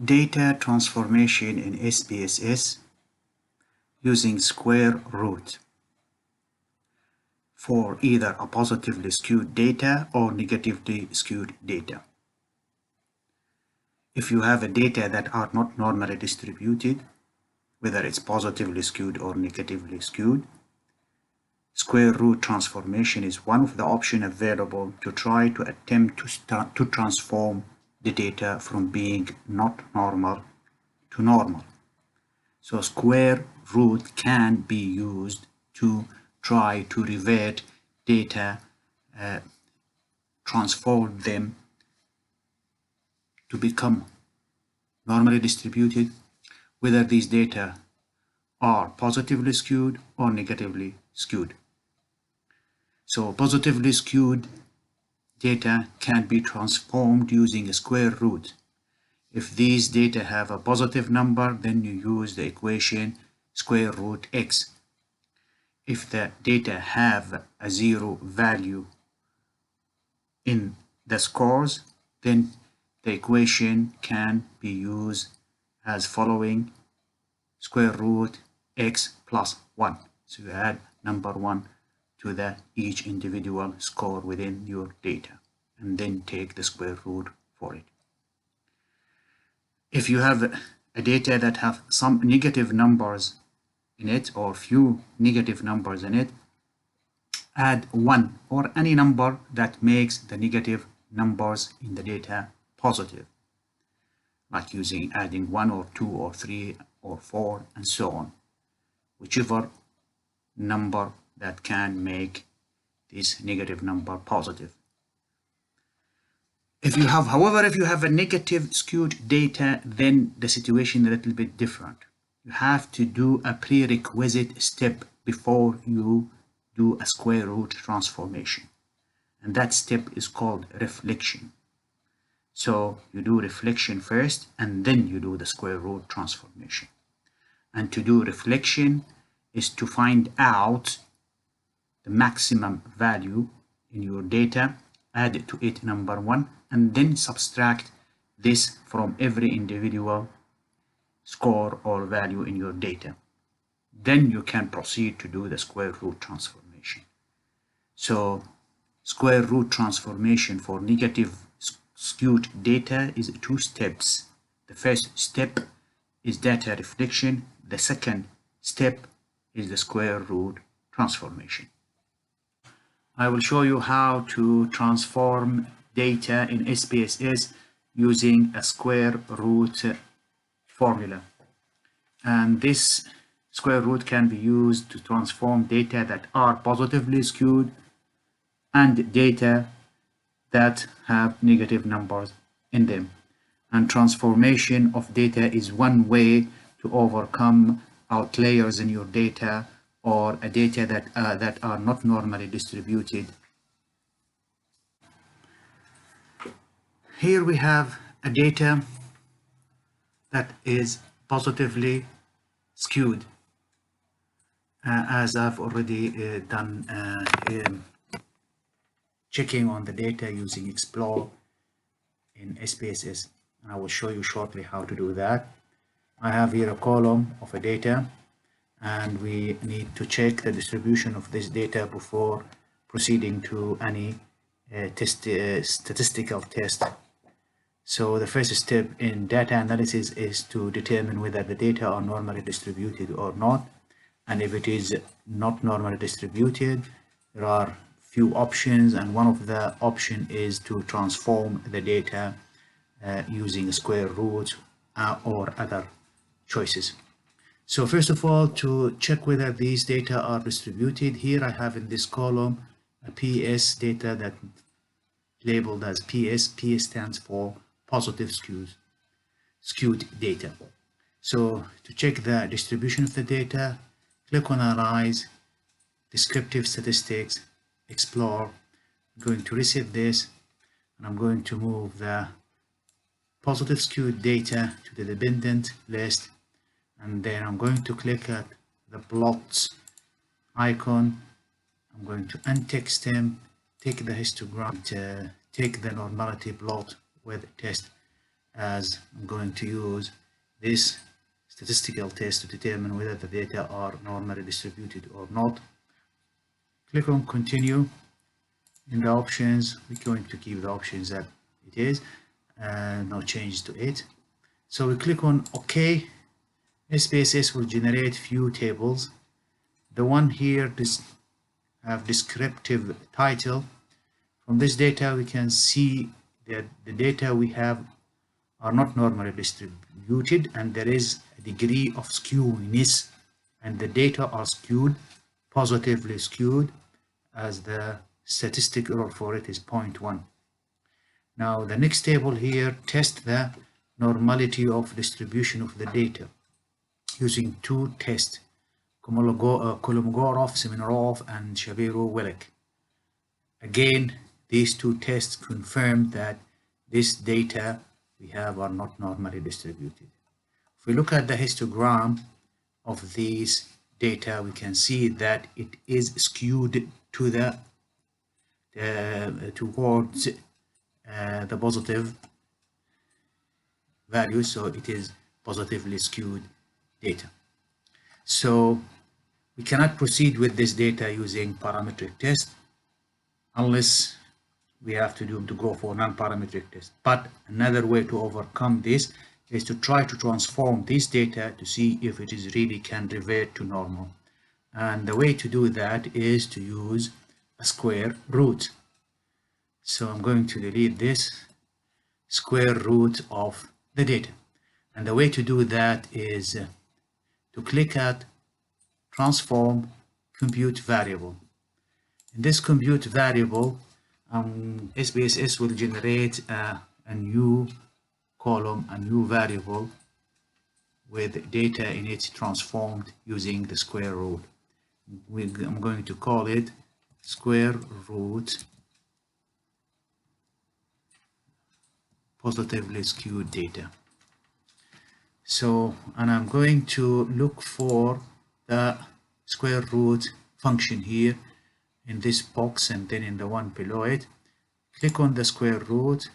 Data transformation in SPSS using square root for either a positively skewed data or negatively skewed data. If you have a data that are not normally distributed, whether it's positively skewed or negatively skewed, square root transformation is one of the options available to try to attempt to transform the data from being not normal to normal. So square root can be used to try to revert data, transform them to become normally distributed, whether these data are positively skewed or negatively skewed. So positively skewed data can be transformed using a square root. If these data have a positive number, then you use the equation square root x. If the data have a zero value in the scores, then the equation can be used as following: square root x plus 1. So you add number 1 to each individual score within your data and then take the square root for it. If you have a data that have some negative numbers in it or few negative numbers in it, add 1 or any number that makes the negative numbers in the data positive, like adding 1 or 2 or 3 or 4 and so on, whichever number that can make this negative number positive. However, if you have a negative skewed data, then the situation is a little bit different. You have to do a prerequisite step before you do a square root transformation, and that step is called reflection. So you do reflection first and then you do the square root transformation. And to do reflection is to find out the maximum value in your data, add to it number 1, and then subtract this from every individual score or value in your data. Then you can proceed to do the square root transformation. So square root transformation for negative skewed data is 2 steps. The first step is data reflection. The second step is the square root transformation. I will show you how to transform data in SPSS using a square root formula. And this square root can be used to transform data that are positively skewed and data that have negative numbers in them. And transformation of data is one way to overcome outliers in your data or a data that are not normally distributed. Here we have a data that is positively skewed, as I've already done checking on the data using Explore in SPSS, and I will show you shortly how to do that. I have here a column of a data, and we need to check the distribution of this data before proceeding to any statistical test. So the first step in data analysis is to determine whether the data are normally distributed or not. And if it is not normally distributed, there are few options, and one of the options is to transform the data using square root or other choices. So first of all, to check whether these data are distributed, here I have in this column a PS data that labeled as PS. PS stands for positive skewed data. So to check the distribution of the data, click on Analyze, Descriptive Statistics, Explore. I'm going to reset this, and I'm going to move the positive skewed data to the dependent list, and then I'm going to click at the plots icon. I'm going to untext them, take the histogram, take the normality plot with test, as I'm going to use this statistical test to determine whether the data are normally distributed or not. Click on continue. In the options, we're going to keep the options that it is, no change to it. So we click on OK. SPSS will generate few tables. The one here have descriptive title. From this data we can see that the data we have are not normally distributed, and there is a degree of skewness, and the data are skewed, positively skewed, as the statistic error for it is 0.1. Now the next table here tests the normality of distribution of the data using two tests, Kolmogorov, Seminarov, and Shapiro-Wilk. Again, these two tests confirm that this data we have are not normally distributed. If we look at the histogram of these data, we can see that it is skewed to the towards the positive value, so it is positively skewed data. So we cannot proceed with this data using parametric test unless we have to go for non-parametric test. But another way to overcome this is to try to transform this data to see if it is really can revert to normal. And the way to do that is to use a square root. So I'm going to delete this square root of the data. And the way to do that is to click at transform compute variable. In this compute variable, SPSS will generate a new column, a new variable with data in it transformed using the square root. I'm going to call it square root positively skewed data. So, and I'm going to look for the square root function here in this box, and then in the one below it, click on the square root,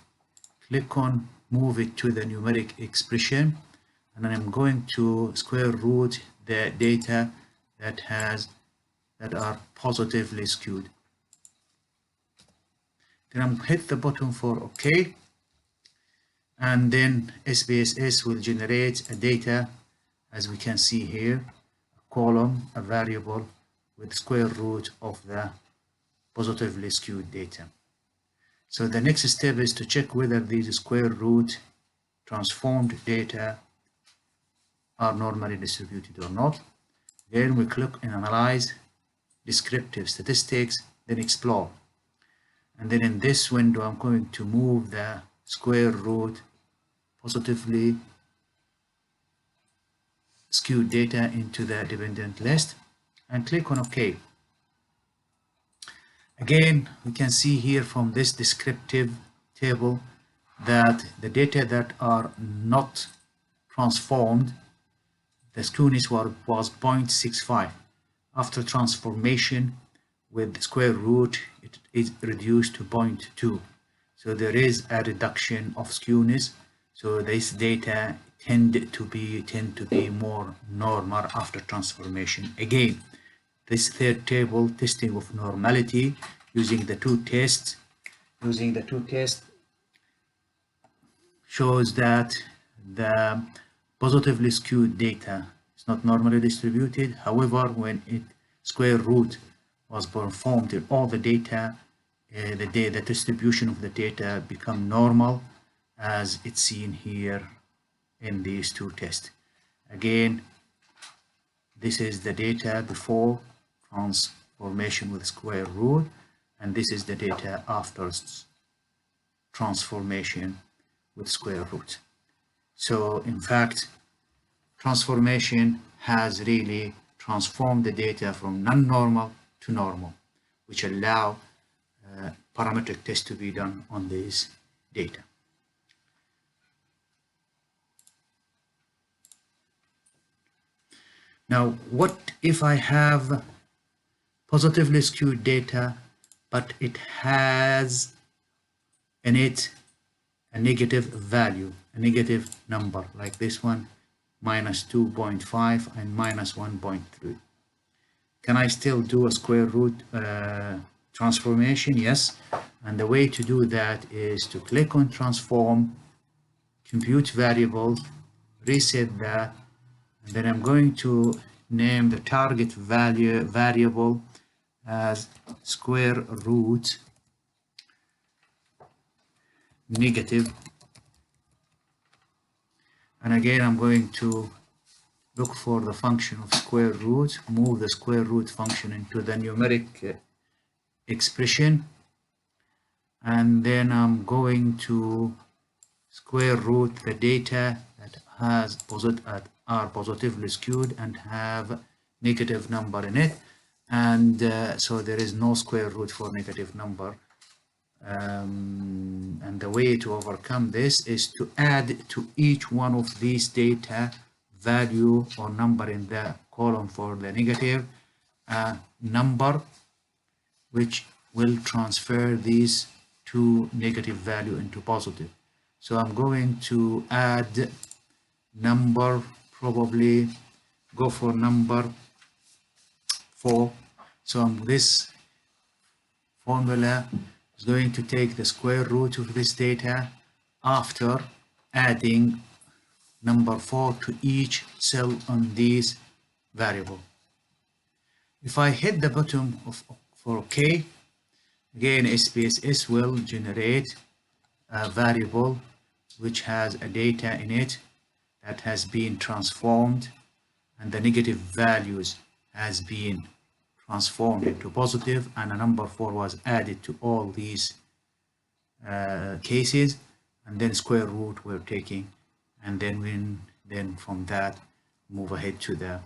click on move it to the numeric expression, and then I'm going to square root the data that are positively skewed. Then I'm hit the button for OK, and then SPSS will generate a data, as we can see here, a column, a variable with square root of the positively skewed data. So the next step is to check whether these square root transformed data are normally distributed or not. Then we click on Analyze, Descriptive Statistics, then Explore. And then in this window, I'm going to move the square root positively skewed data into the dependent list and click on OK. Again, we can see here from this descriptive table that the data that are not transformed, the skewness was 0.65. After transformation with the square root, it is reduced to 0.2. So there is a reduction of skewness. So this data tend to be more normal after transformation. Again, this third table, testing of normality using the two tests, shows that the positively skewed data is not normally distributed. However, when square root was performed in all the data, the distribution of the data become normal, as it's seen here in these two tests. Again, this is the data before transformation with square root, and this is the data after transformation with square root. So in fact, transformation has really transformed the data from non-normal to normal, which allow parametric tests to be done on this data. Now, what if I have positively skewed data, but it has in it a negative value? a negative number like this one, minus 2.5 and minus 1.3. Can I still do a square root transformation? Yes. And the way to do that is to click on transform, compute variable, reset that, and then I'm going to name the target variable as square root negative, and again I'm going to look for the function of square root, move the square root function into the numeric expression, and then I'm going to square root the data that are positively skewed and have negative number in it, and so there is no square root for negative number. And the way to overcome this is to add to each one of these data value or number in the column for the negative number, which will transfer these two negative value into positive. So I'm going to add number, probably go for number 4. So this formula is going to take the square root of this data after adding number 4 to each cell on these variable. If I hit the button for OK, again SPSS will generate a variable which has a data in it that has been transformed, and the negative values has been transformed into positive, and a number 4 was added to all these cases, and then square root we're taking, and then from that move ahead to the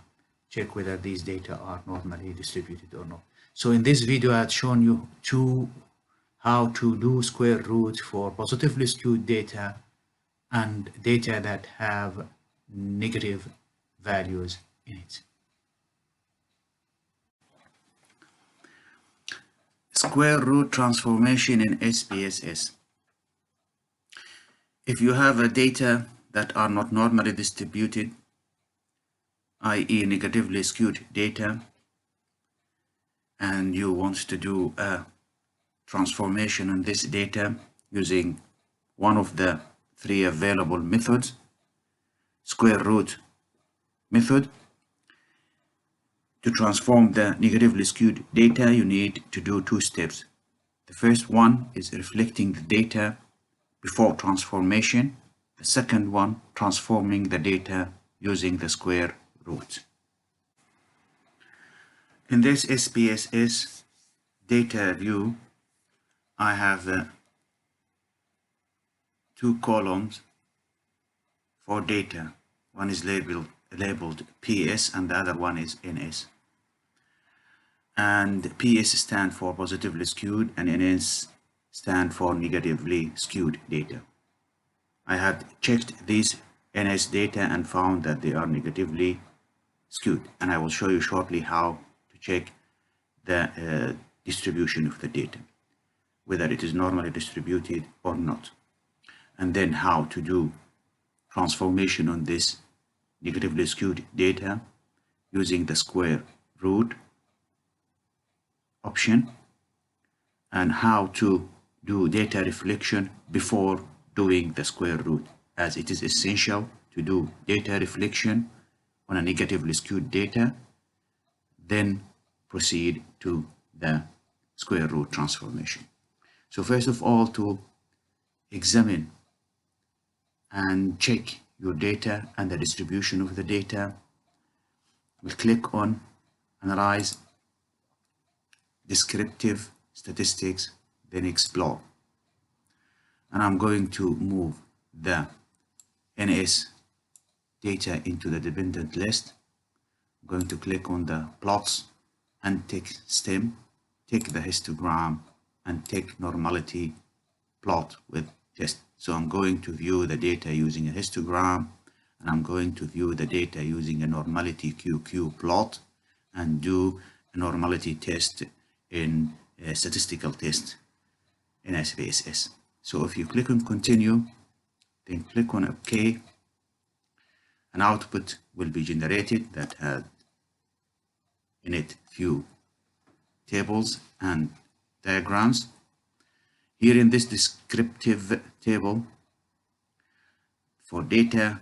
check whether these data are normally distributed or not. So in this video I had shown you how to do square root for positively skewed data and data that have negative values in it. Square root transformation in SPSS. If you have a data that are not normally distributed, i.e. negatively skewed data, and you want to do a transformation on this data using one of the 3 available methods, square root method, to transform the negatively skewed data, you need to do 2 steps. The first one is reflecting the data before transformation. The second one, transforming the data using the square root. In this SPSS data view, I have 2 columns for data. One is labeled PS and the other one is NS. And PS stand for positively skewed and NS stand for negatively skewed data. I had checked these NS data and found that they are negatively skewed, and I will show you shortly how to check the distribution of the data, whether it is normally distributed or not, and then how to do transformation on this negatively skewed data using the square root option, and how to do data reflection before doing the square root, as it is essential to do data reflection on a negatively skewed data, then proceed to the square root transformation. So first of all, to examine and check your data and the distribution of the data, we'll click on Analyze, Descriptive Statistics, then Explore. And I'm going to move the NS data into the dependent list. I'm going to click on the plots and take stem, take the histogram, and take normality plot with test. So I'm going to view the data using a histogram, and I'm going to view the data using a normality QQ plot, and do a normality test in a statistical test in SPSS. So if you click on continue, then click on OK. An output will be generated that had in it few tables and diagrams. Here in this descriptive table for data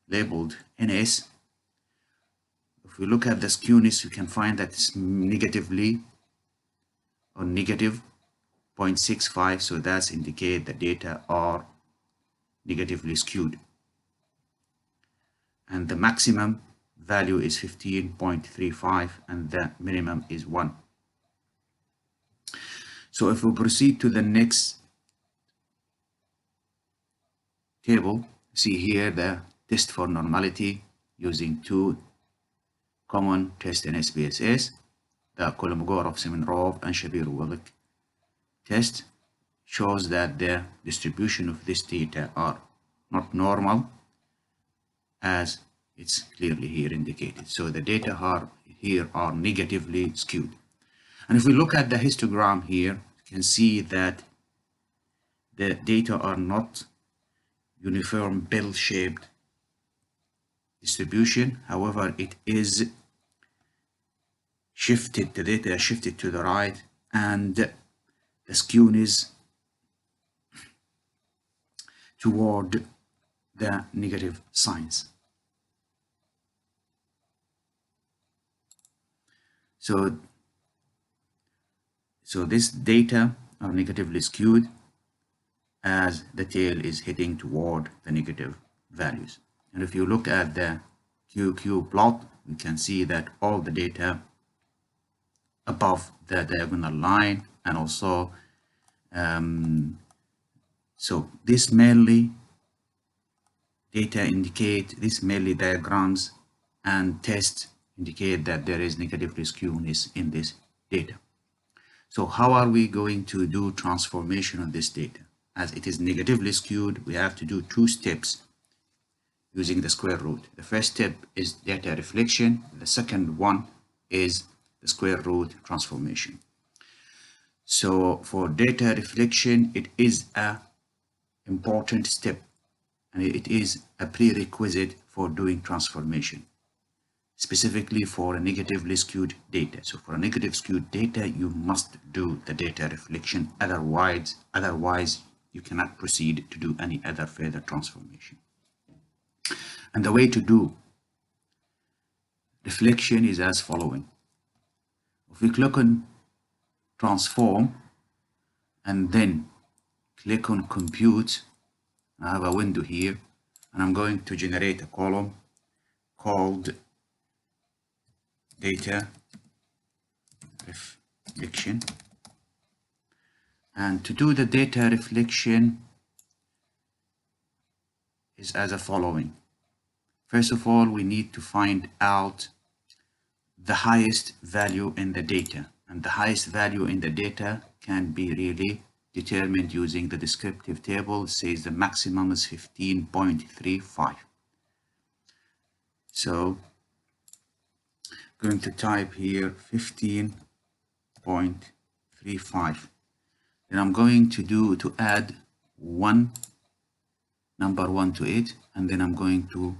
labeled NS, if we look at the skewness, we can find that it's negatively or negative 0.65, so that's indicate the data are negatively skewed. And the maximum value is 15.35 and the minimum is 1. So if we proceed to the next table, see here the test for normality using two common tests in SPSS, the Kolmogorov-Semenov and Shapiro-Wilk test shows that the distribution of this data are not normal, as it's clearly here indicated. So the data here are negatively skewed. And if we look at the histogram here, you can see that the data are not uniform bell-shaped distribution. However, it is shifted, the data is shifted to the right, and the skewness toward the negative signs. So this data are negatively skewed as the tail is heading toward the negative values. And if you look at the QQ plot, you can see that all the data above the diagonal line, and also so this mainly data indicate, this mainly diagrams and tests indicate that there is negatively skewness in this data. So how are we going to do transformation of this data? As it is negatively skewed, we have to do two steps using the square root. The first step is data reflection. The second one is the square root transformation. So for data reflection, it is an important step, and it is a prerequisite for doing transformation, specifically for a negatively skewed data. So for a negative skewed data, you must do the data reflection. Otherwise you cannot proceed to do any other further transformation. And the way to do reflection is as following. If we click on transform and then click on compute, I have a window here, and I'm going to generate a column called data reflection. And to do the data reflection is as a following. First of all, we need to find out the highest value in the data, and the highest value in the data can be really determined using the descriptive table. It says the maximum is 15.35. So I'm going to type here 15.35. Then I'm going to add number 1 to it, and then I'm going to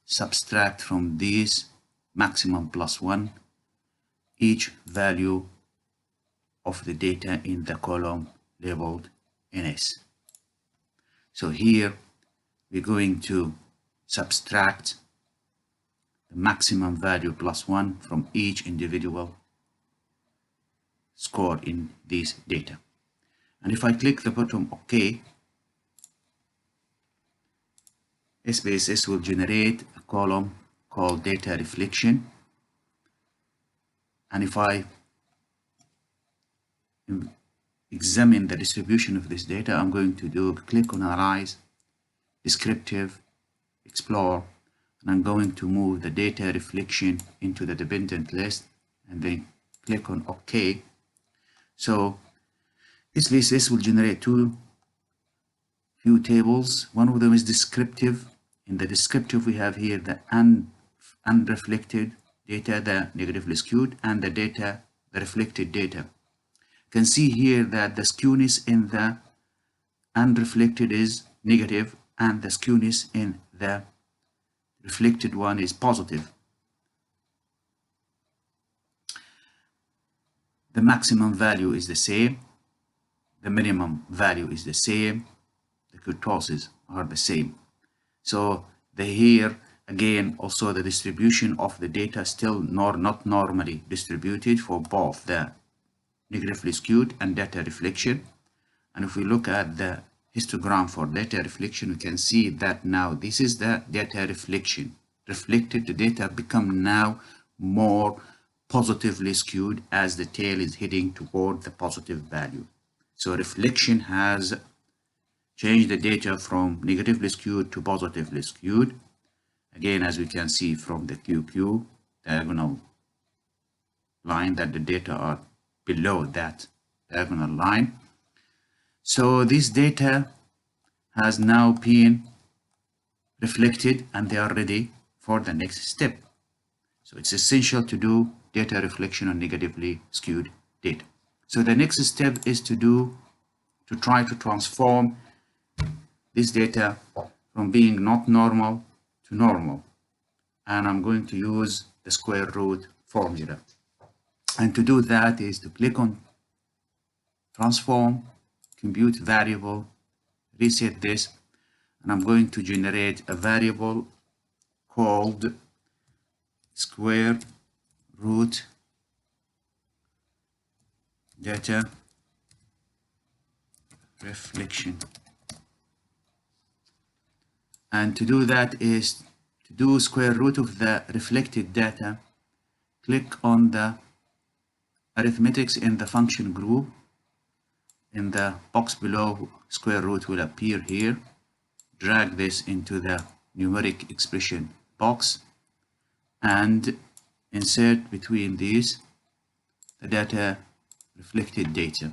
subtract from this maximum plus 1 each value of the data in the column labeled NS. So here we're going to subtract the maximum value plus 1 from each individual score in this data. And if I click the button OK, SPSS will generate a column called data reflection. And if I examine the distribution of this data, I'm going to click on Analyze, Descriptive, Explore, and I'm going to move the data reflection into the dependent list and then click on OK. So SPSS will generate two tables. One of them is descriptive. In the descriptive, we have here the unreflected data, the negatively skewed, and the reflected data. You can see here that the skewness in the unreflected is negative, and the skewness in the reflected one is positive. The maximum value is the same, the minimum value is the same, the kurtosis are the same. So here again also the distribution of the data still not normally distributed for both the negatively skewed and data reflection. And if we look at the histogram for data reflection, we can see that now this is the data reflection. Reflected, the data become now more positively skewed as the tail is heading toward the positive value. So reflection has changed the data from negatively skewed to positively skewed. Again, as we can see from the QQ diagonal line, that the data are below that diagonal line. So this data has now been reflected and they are ready for the next step. So it's essential to do data reflection on negatively skewed data. So the next step is to try to transform this data from being not normal to normal. And I'm going to use the square root formula. And to do that is to click on transform, compute variable, reset this, and I'm going to generate a variable called square root data reflection. And to do that is to do square root of the reflected data. Click on the arithmetics in the function group. In the box below, square root will appear here. Drag this into the numeric expression box and insert between these the data reflected data.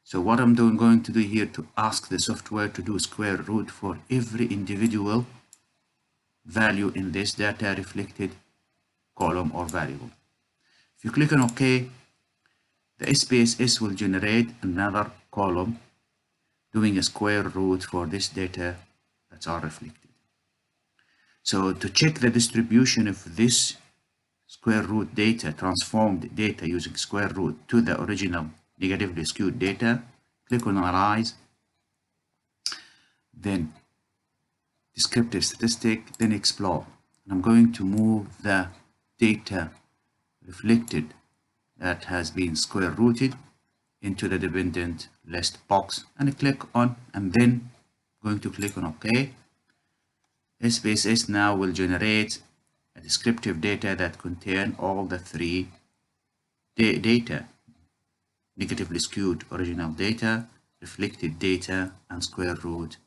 So what I'm going to do here to ask the software to do square root for every individual value in this data reflected column or variable. If you click on OK, the SPSS will generate another column doing a square root for this data that are reflected. So to check the distribution of this square root data, transformed data using square root to the original negatively skewed data, click on Analyze, then Descriptive Statistic, then Explore. And I'm going to move the data reflected that has been square rooted into the dependent list box and click on, and then going to click on OK. SPSS now will generate a descriptive data that contain all the three data: negatively skewed original data, reflected data, and square root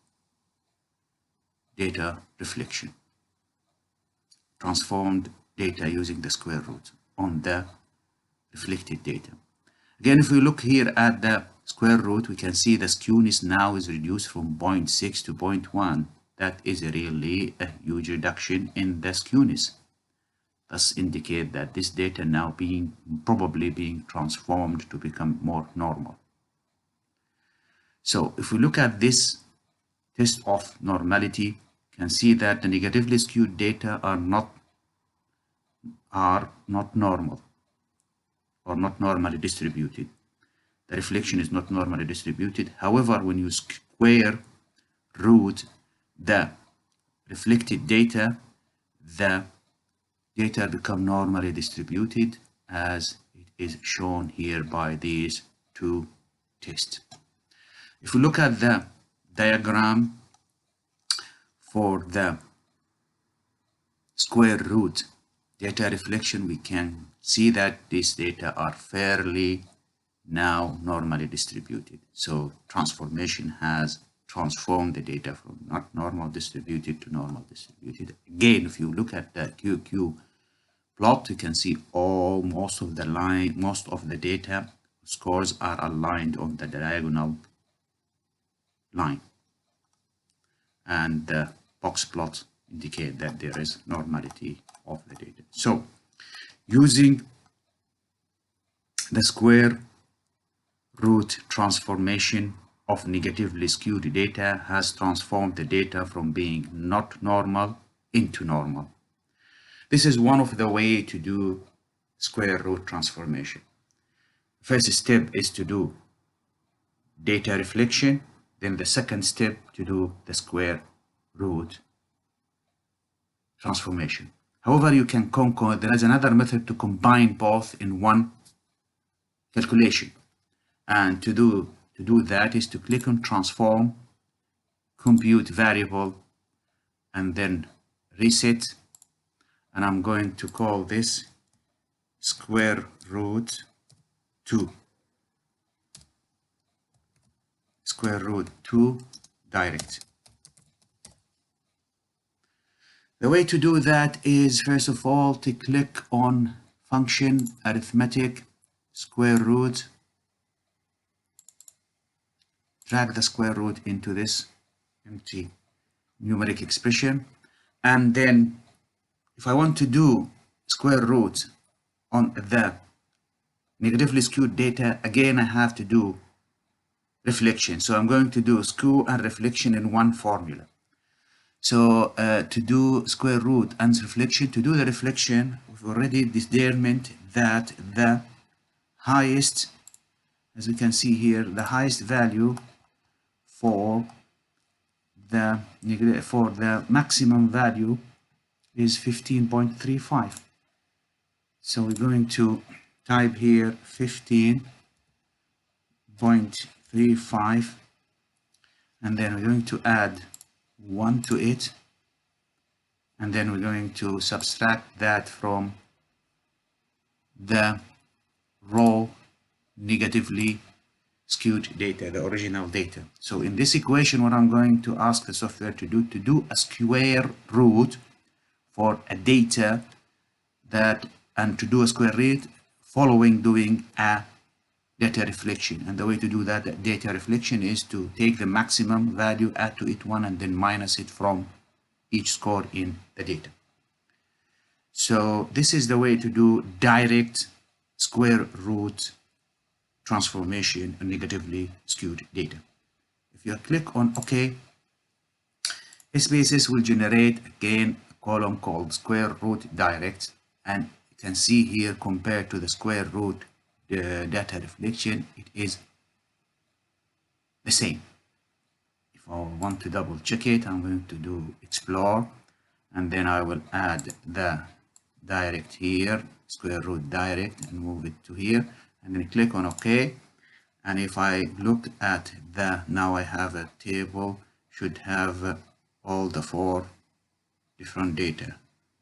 data reflection. Transformed data using the square root on the reflected data. Again, if we look here at the square root, we can see the skewness now is reduced from 0.6 to 0.1. That is really a huge reduction in the skewness. Thus indicate that this data now probably being transformed to become more normal. So if we look at this test of normality, you can see that the negatively skewed data are not normal or not normally distributed. The reflection is not normally distributed. However, when you square root the reflected data, the data become normally distributed, as it is shown here by these two tests. If we look at the diagram for the square root data reflection, we can see that these data are fairly now normally distributed. So transformation has transformed the data from not normal distributed to normal distributed. Again, if you look at the QQ plot, you can see most of the data scores are aligned on the diagonal line, and the box plots indicate that there is normality of the data. So using the square root transformation of negatively skewed data has transformed the data from being not normal into normal. This is one of the ways to do square root transformation. First step is to do data reflection, then the second step to do the square root transformation. However, you can there is another method to combine both in one calculation. And to do that is to click on transform, compute variable, and then reset. And I'm going to call this square root 2. Square root 2 direct. The way to do that is, first of all, to click on function arithmetic square root, drag the square root into this empty numeric expression, and then if I want to do square root on the negatively skewed data, again I have to do reflection. So I'm going to do skew and reflection in one formula. So to do square root and reflection, to do the reflection, we've already determined that the highest, as we can see here, the highest value for the maximum value is 15.35. So we're going to type here 15.35, and then we're going to add 1 to it, and then we're going to subtract that from the raw negatively skewed data, the original data. So in this equation, what I'm going to ask the software to do a square root for a data that, and to do a square root following doing a data reflection. And the way to do that data reflection is to take the maximum value, add to it 1, and then minus it from each score in the data. So this is the way to do direct square root transformation on negatively skewed data. If you click on OK, SPSS will generate again a column called square root direct, and you can see here compared to the square root data reflection, it is the same. If I want to double check it, I'm going to do explore, and then I will add the direct here, square root direct, and move it to here, and then click on OK. And if I look at now I have a table, should have all the 4 different data,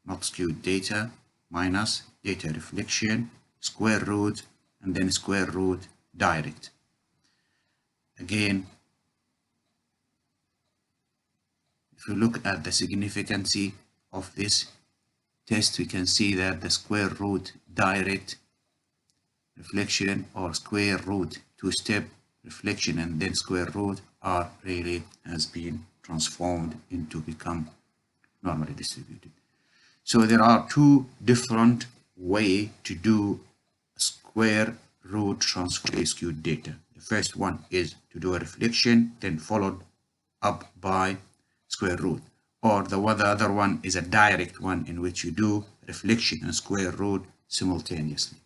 not skewed data, minus data reflection, square root, and then square root direct. Again, if you look at the significance of this test, we can see that the square root direct reflection or square root 2-step reflection and then square root are really has been transformed into become normally distributed. So there are 2 different ways to do square root transform skewed data. The first one is to do a reflection, then followed up by square root, or the other one is a direct one in which you do reflection and square root simultaneously.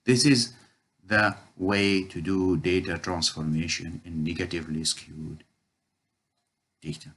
This is the way to do data transformation in negatively skewed data.